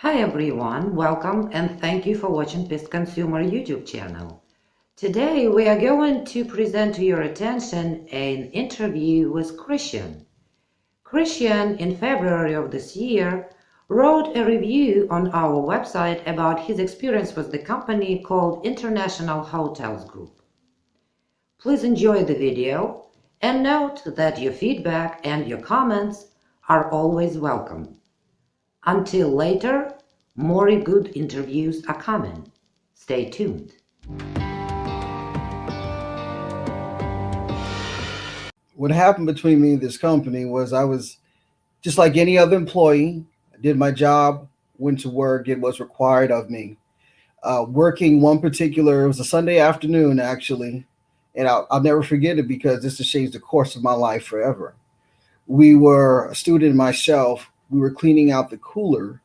Hi everyone, welcome and thank you for watching Pest Consumer YouTube channel. Today we are going to present to your attention an interview with Christian. Christian, in February of this year, wrote a review on our website about his experience with the company called InterContinental Hotels Group. Please enjoy the video and note that your feedback and your comments are always welcome. Until later, more good interviews are coming. Stay tuned. What happened between me and this company was I was just like any other employee. I did my job, went to work, did what's required of me. Working one particular, it was a Sunday afternoon actually, and I'll never forget it because this has changed the course of my life forever. We were, a student and myself, we were cleaning out the cooler,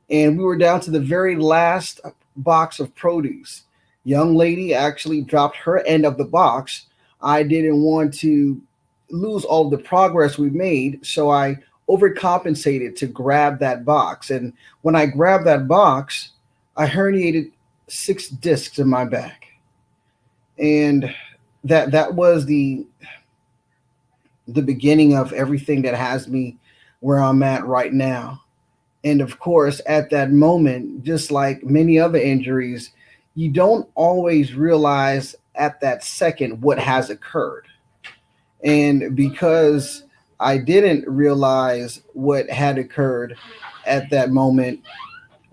and we were down to the very last box of produce. Young lady actually dropped her end of the box. I didn't want to lose all the progress we made, so I overcompensated to grab that box. And when I grabbed that box, I herniated 6 discs in my back, and that was the beginning of everything that has me where I'm at right now. And of course, at that moment, just like many other injuries, you don't always realize at that second what has occurred. And because I didn't realize what had occurred at that moment,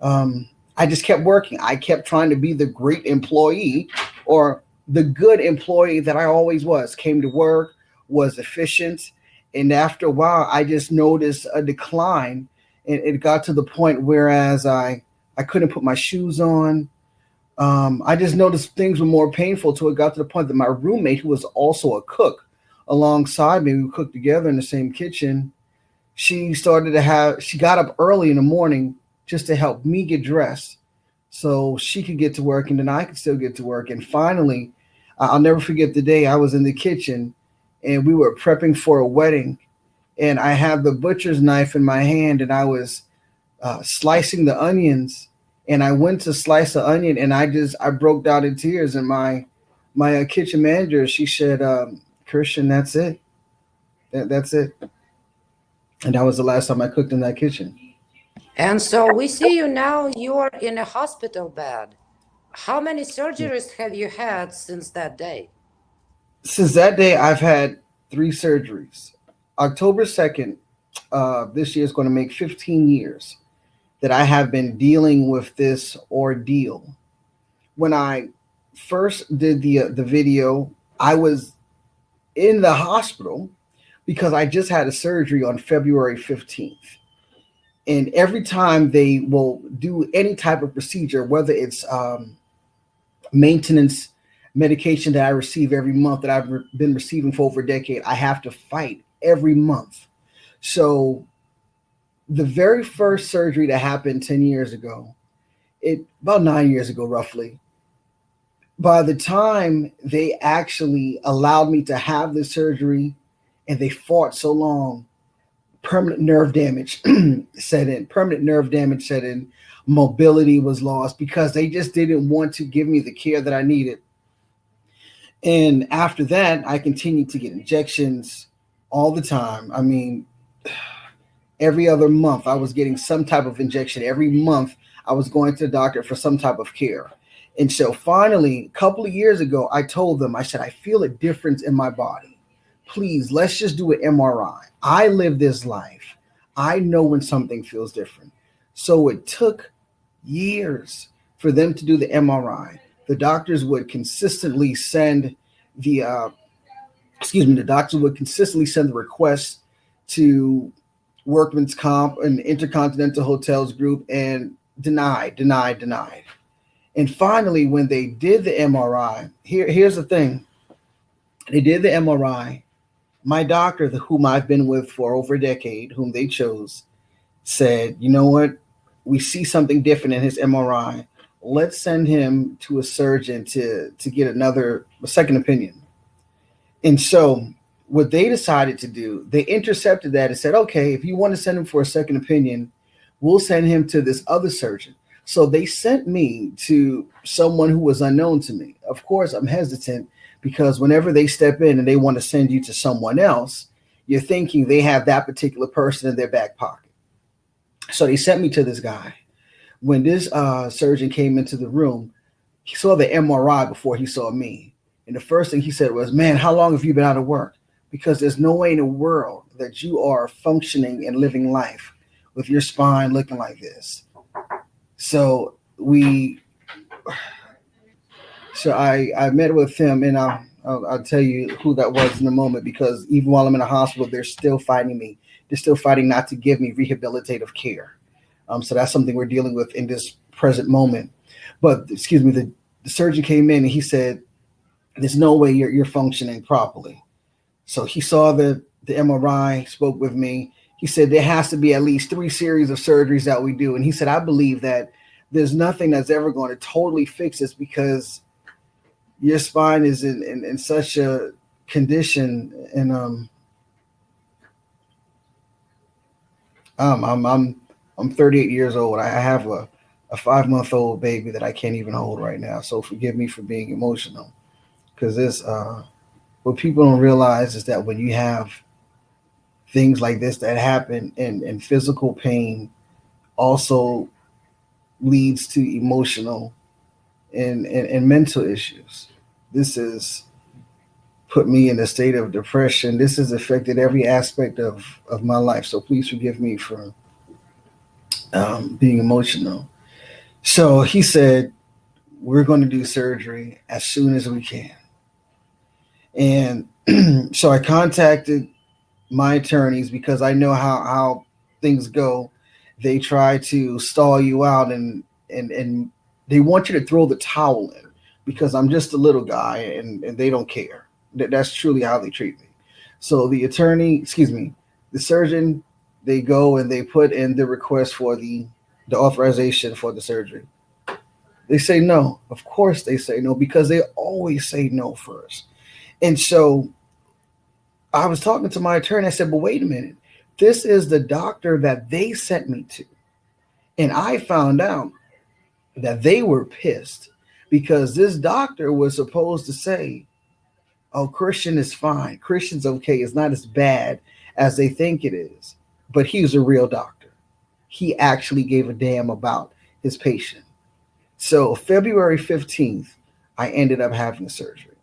I just kept working. I kept trying to be the great employee or the good employee that I always was. Came to work, was efficient. And after a while, I just noticed a decline. And it got to the point whereas I couldn't put my shoes on. I just noticed things were more painful till it got to the point that my roommate, who was also a cook alongside me, we cooked together in the same kitchen. She got up early in the morning just to help me get dressed so she could get to work and then I could still get to work. And finally, I'll never forget the day I was in the kitchen and we were prepping for a wedding. And I had the butcher's knife in my hand and I was slicing the onions. And I went to slice the onion and I broke down in tears. And my kitchen manager, she said, Christian, that's it. That's it. And that was the last time I cooked in that kitchen. And so we see you now, you're in a hospital bed. How many surgeries have you had since that day? Since that day, I've had 3 surgeries. October 2nd, this year is going to make 15 years that I have been dealing with this ordeal. When I first did the video, I was in the hospital because I just had a surgery on February 15th. And every time they will do any type of procedure, whether it's maintenance medication that I receive every month that I've been receiving for over a decade, I have to fight every month. So the very first surgery that happened 10 years ago, about 9 years ago, roughly, by the time they actually allowed me to have the surgery and they fought so long, permanent nerve damage set in, mobility was lost because they just didn't want to give me the care that I needed. And after that, I continued to get injections all the time. I mean, every other month I was getting some type of injection. Every month I was going to the doctor for some type of care. And so finally, a couple of years ago, I told them, I said, I feel a difference in my body. Please, let's just do an MRI. I live this life. I know when something feels different. So it took years for them to do the MRI. The doctors would consistently send the request to Workman's Comp and InterContinental Hotels Group and denied. And finally, when they did the MRI, here's the thing. They did the MRI. My doctor, whom I've been with for over a decade, whom they chose, said, you know what? We see something different in his MRI. Let's send him to a surgeon to get a second opinion. And so what they decided to do, they intercepted that and said, okay, if you want to send him for a second opinion, We'll send him to this other surgeon. So they sent me to someone who was unknown to me. Of course, I'm hesitant because whenever they step in and they want to send you to someone else, you're thinking they have that particular person in their back pocket. So they sent me to this guy. When this surgeon came into the room, he saw the MRI before he saw me. And the first thing he said was, "Man, how long have you been out of work? Because there's no way in the world that you are functioning and living life with your spine looking like this." So I met with him, and I'll tell you who that was in a moment, because even while I'm in the hospital, they're still fighting me. They're still fighting not to give me rehabilitative care. So that's something we're dealing with in this present moment. But excuse me, the surgeon came in and he said, "There's no way you're functioning properly." So he saw the MRI, spoke with me. He said there has to be at least 3 series of surgeries that we do. And he said, "I believe that there's nothing that's ever going to totally fix this because your spine is in such a condition." And I'm 38 years old. I have a 5-month-old baby that I can't even hold right now. So forgive me for being emotional, because this what people don't realize is that when you have things like this that happen, and physical pain also leads to emotional and mental issues. This has put me in a state of depression. This has affected every aspect of my life. So please forgive me for being emotional. So he said, "We're going to do surgery as soon as we can." And so I contacted my attorneys, because I know how things go. They try to stall you out, and they want you to throw the towel in, because I'm just a little guy, and they don't care. That's truly how they treat me. So the surgeon, they go and they put in the request for the authorization for the surgery. They say no. Of course they say no, because they always say no first. And so I was talking to my attorney. I said, "But wait a minute. This is the doctor that they sent me to." And I found out that they were pissed, because this doctor was supposed to say, "Oh, Christian is fine. Christian's okay. It's not as bad as they think it is." But he's a real doctor. He actually gave a damn about his patient. So February 15th, I ended up having surgery.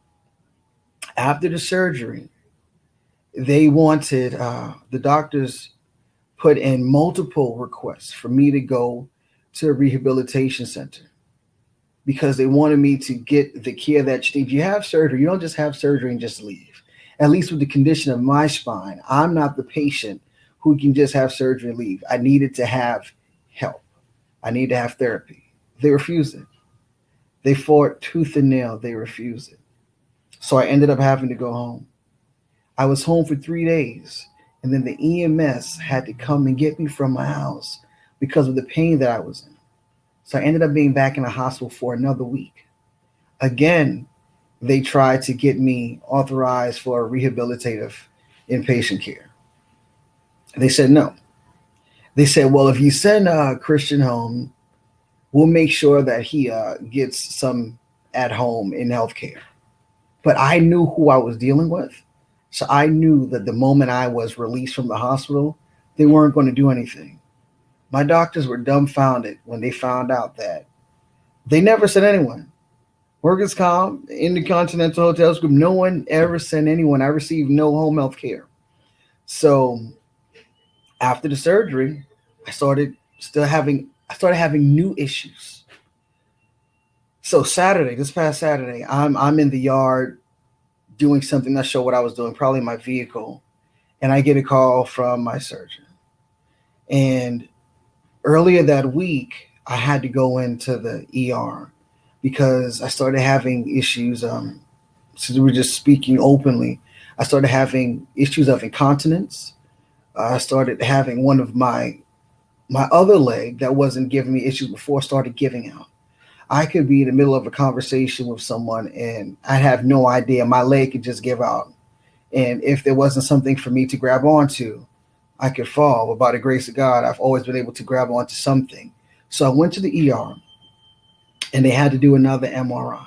After the surgery, they wanted, the doctors put in multiple requests for me to go to a rehabilitation center, because they wanted me to get the care that you need. If you have surgery, you don't just have surgery and just leave. At least with the condition of my spine, I'm not the patient who can just have surgery and leave. I needed to have help. I need to have therapy. They refused it. They fought tooth and nail. They refused it. So I ended up having to go home. I was home for 3 days, and then the EMS had to come and get me from my house because of the pain that I was in. So I ended up being back in the hospital for another week. Again, they tried to get me authorized for rehabilitative inpatient care. They said no. They said, "Well, if you send Christian home, we'll make sure that he gets some at home in healthcare." But I knew who I was dealing with. So I knew that the moment I was released from the hospital, they weren't going to do anything. My doctors were dumbfounded when they found out that they never sent anyone. Workers' Comp, InterContinental Hotels Group, no one ever sent anyone. I received no home health care. So after the surgery, I started having new issues. So this past Saturday, I'm in the yard doing something, not sure what I was doing, probably my vehicle, and I get a call from my surgeon. And earlier that week, I had to go into the ER because I started having issues. Since we were just speaking openly, I started having issues of incontinence. I started having one of my other leg that wasn't giving me issues before started giving out. I could be in the middle of a conversation with someone and I'd have no idea. My leg could just give out. And if there wasn't something for me to grab onto, I could fall, but by the grace of God, I've always been able to grab onto something. So I went to the ER and they had to do another MRI.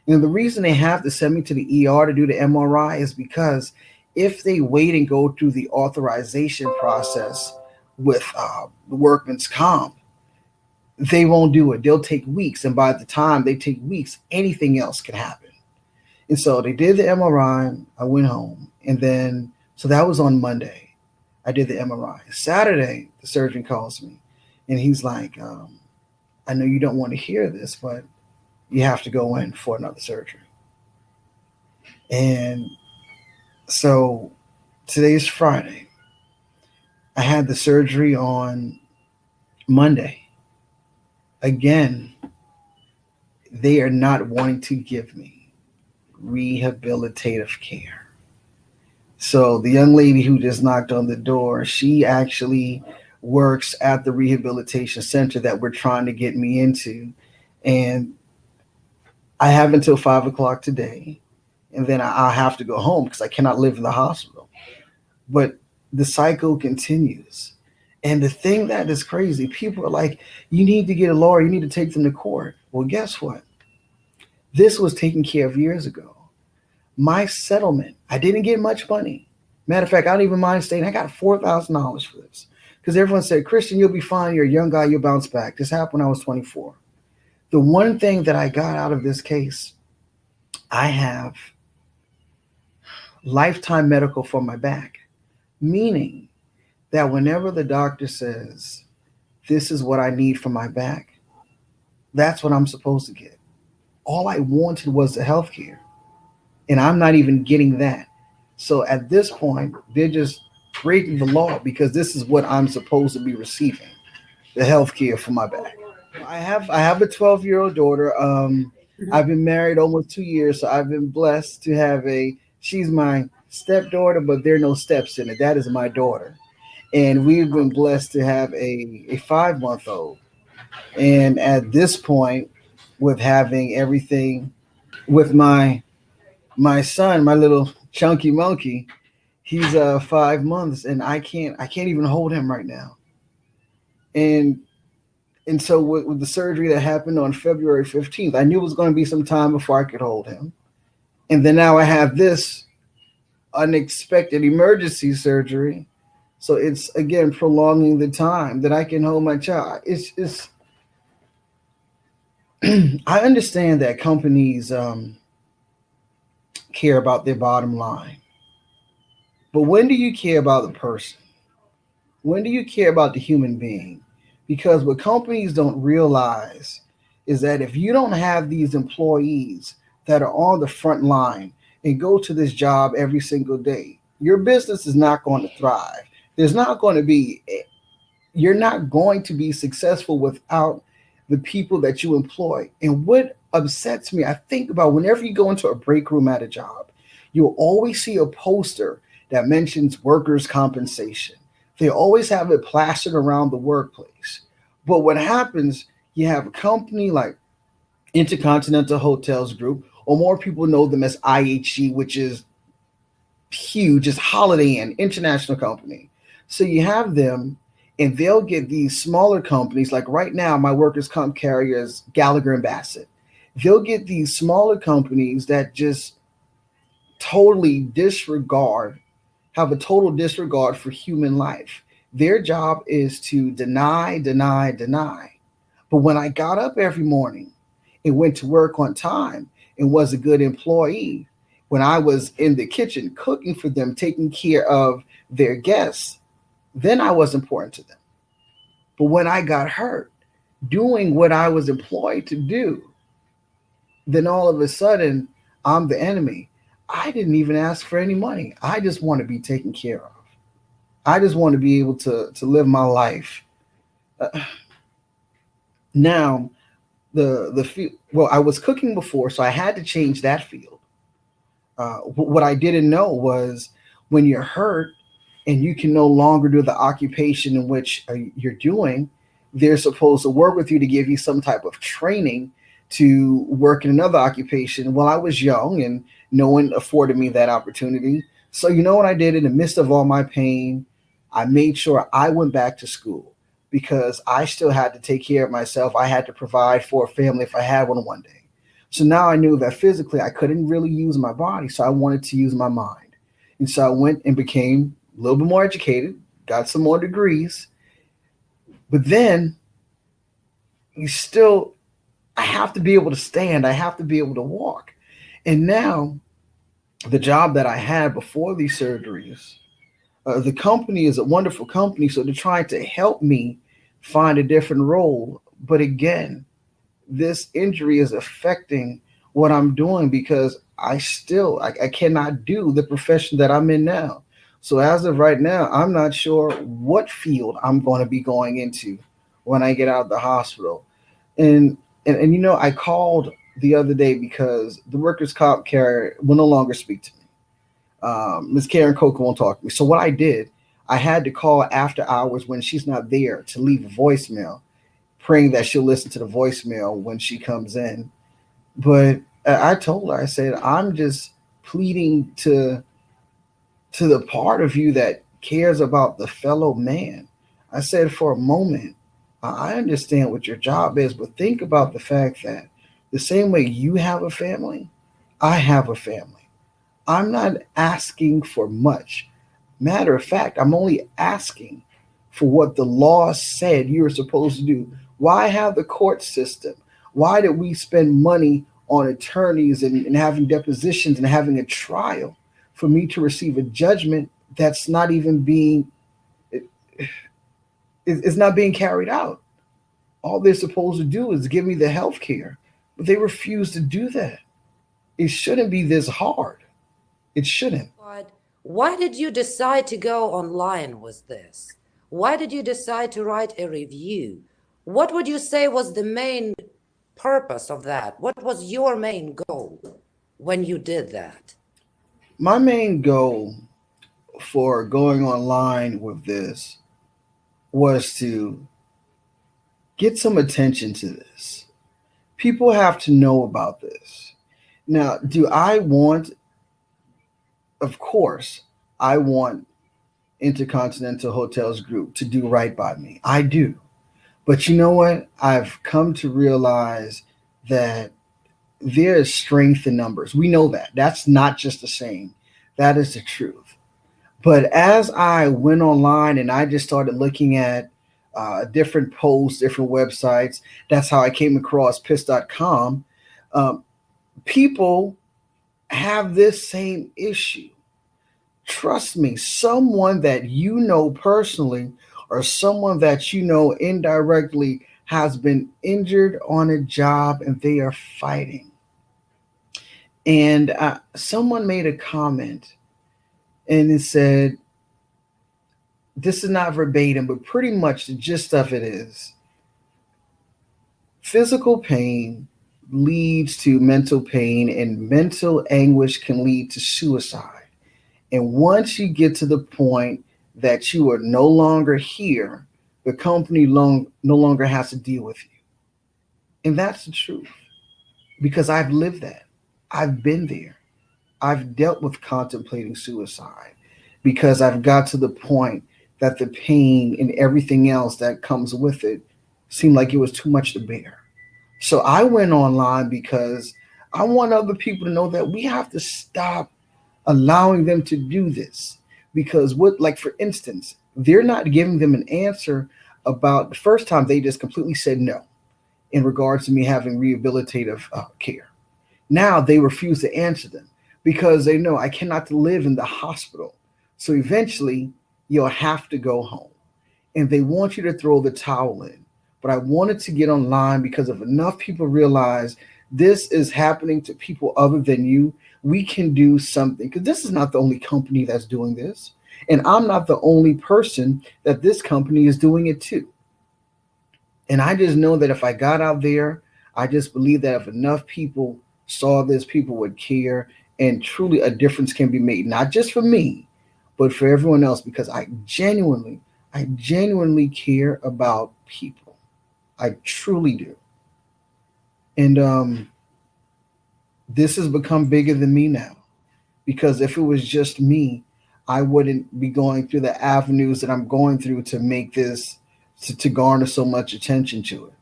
And the reason they have to send me to the ER to do the MRI is because if they wait and go through the authorization process with the workman's comp, they won't do it. They'll take weeks. And by the time they take weeks, anything else can happen. And so they did the MRI. I went home. And then, so that was on Monday. I did the MRI. Saturday, the surgeon calls me and he's like, I know you don't want to hear this, but you have to go in for another surgery. And so today's Friday. I had the surgery on Monday. Again, they are not wanting to give me rehabilitative care. So the young lady who just knocked on the door, she actually works at the rehabilitation center that we're trying to get me into. And I have until 5 o'clock today. And then I'll have to go home because I cannot live in the hospital. But the cycle continues. And the thing that is crazy, people are like, you need to get a lawyer. You need to take them to court. Well, guess what? This was taken care of years ago. My settlement, I didn't get much money. Matter of fact, I don't even mind saying I got $4,000 for this. Because everyone said, Christian, you'll be fine. You're a young guy. You'll bounce back. This happened when I was 24. The one thing that I got out of this case, I have lifetime medical for my back, meaning that whenever the doctor says, this is what I need for my back, that's what I'm supposed to get. All I wanted was the health care, and I'm not even getting that. So at this point, they're just breaking the law because this is what I'm supposed to be receiving, the health care for my back. I have a 12-year-old daughter. I've been married almost 2 years, so I've been blessed to have she's my stepdaughter, but there are no steps in it. That is my daughter. And we've been blessed to have a 5-month-old. And at this point, with having everything with my son, my little chunky monkey, he's 5 months, and I can't even hold him right now. And so with the surgery that happened on February 15th, I knew it was going to be some time before I could hold him. And then now I have this unexpected emergency surgery. So it's, again, prolonging the time that I can hold my child. It's I understand that companies care about their bottom line. But when do you care about the person? When do you care about the human being? Because what companies don't realize is that if you don't have these employees that are on the front line and go to this job every single day, your business is not going to thrive. You're not going to be successful without the people that you employ. And what upsets me, I think about whenever you go into a break room at a job, you'll always see a poster that mentions workers' compensation. They always have it plastered around the workplace. But what happens, you have a company like InterContinental Hotels Group, or more people know them as IHG, which is huge. It's Holiday Inn, international company. So you have them, and they'll get these smaller companies. Like right now, my workers' comp carrier is Gallagher&Bassett. They'll get these smaller companies that just totally have a total disregard for human life. Their job is to deny. But when I got up every morning and went to work on time and was a good employee, when I was in the kitchen cooking for them, taking care of their guests, then I was important to them. But when I got hurt doing what I was employed to do, then all of a sudden I'm the enemy. I didn't even ask for any money. I just want to be taken care of. I just want to be able to live my life. Now, the field, well, I was cooking before, so I had to change that field. What I didn't know was when you're hurt and you can no longer do the occupation in which you're doing, they're supposed to work with you to give you some type of training to work in another occupation. Well, I was young and no one afforded me that opportunity. So you know what I did in the midst of all my pain? I made sure I went back to school because I still had to take care of myself. I had to provide for a family if I had one day. So now I knew that physically I couldn't really use my body, so I wanted to use my mind. And so I went and became a little bit more educated, got some more degrees, but then you still, I have to be able to stand, I have to be able to walk. And now, the job that I had before these surgeries, the company is a wonderful company, so they're trying to help me find a different role. But again, this injury is affecting what I'm doing because I cannot do the profession that I'm in now. So as of right now, I'm not sure what field I'm going to be going into when I get out of the hospital. And you know, I called the other day because the workers' comp carrier will no longer speak to me. Ms. Karen Coker won't talk to me. So what I did, I had to call after hours when she's not there to leave a voicemail, praying that she'll listen to the voicemail when she comes in. But I told her, I said, I'm just pleading to the part of you that cares about the fellow man. I said, for a moment, I understand what your job is, but think about the fact that the same way you have a family, I have a family. I'm not asking for much. Matter of fact, I'm only asking for what the law said you're supposed to do. Why have the court system? Why did we spend money on attorneys and having depositions and having a trial for me to receive a judgment that's not even being it, it's not being carried out? All they're supposed to do is give me the health care, but they refuse to do that. It shouldn't be this hard. It shouldn't. But why did you decide to go online with this? Why did you decide to write a review? What would you say was the main purpose of that? What was your main goal when you did that? My main goal for going online with this was to get some attention to this. People have to know about this. Now, do I want, of course, I want InterContinental Hotels Group to do right by me. I do. But you know what? I've come to realize that there is strength in numbers. We know that. That's not just a saying, that is the truth. But as I went online and I just started looking at different posts, different websites, that's how I came across piss.com. Um, People have this same issue. Trust me, someone that you know personally or someone that you know indirectly has been injured on a job and they are fighting. And someone made a comment and it said, this is not verbatim, but pretty much the gist of it is physical pain leads to mental pain, and mental anguish can lead to suicide. And once you get to the point that you are no longer here, the company no longer has to deal with you. And that's the truth because I've lived that. I've been there. I've dealt with contemplating suicide because I've got to the point that the pain and everything else that comes with it seemed like it was too much to bear. So I went online because I want other people to know that we have to stop allowing them to do this. Because what, like for instance, they're not giving them an answer about the first time they just completely said no in regards to me having rehabilitative care. Now they refuse to answer them because they know I cannot live in the hospital. So eventually you'll have to go home. And they want you to throw the towel in. But I wanted to get online because if enough people realize this is happening to people other than you, we can do something. Because this is not the only company that's doing this. And I'm not the only person that this company is doing it to. And I just know that if I got out there, I just believe that if enough people saw this, people would care. And truly a difference can be made, not just for me, but for everyone else, because I genuinely care about people. I truly do. And this has become bigger than me now because if it was just me, I wouldn't be going through the avenues that I'm going through to make this to garner so much attention to it.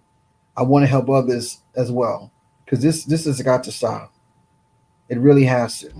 I want to help others as well because this has got to stop. It really has to.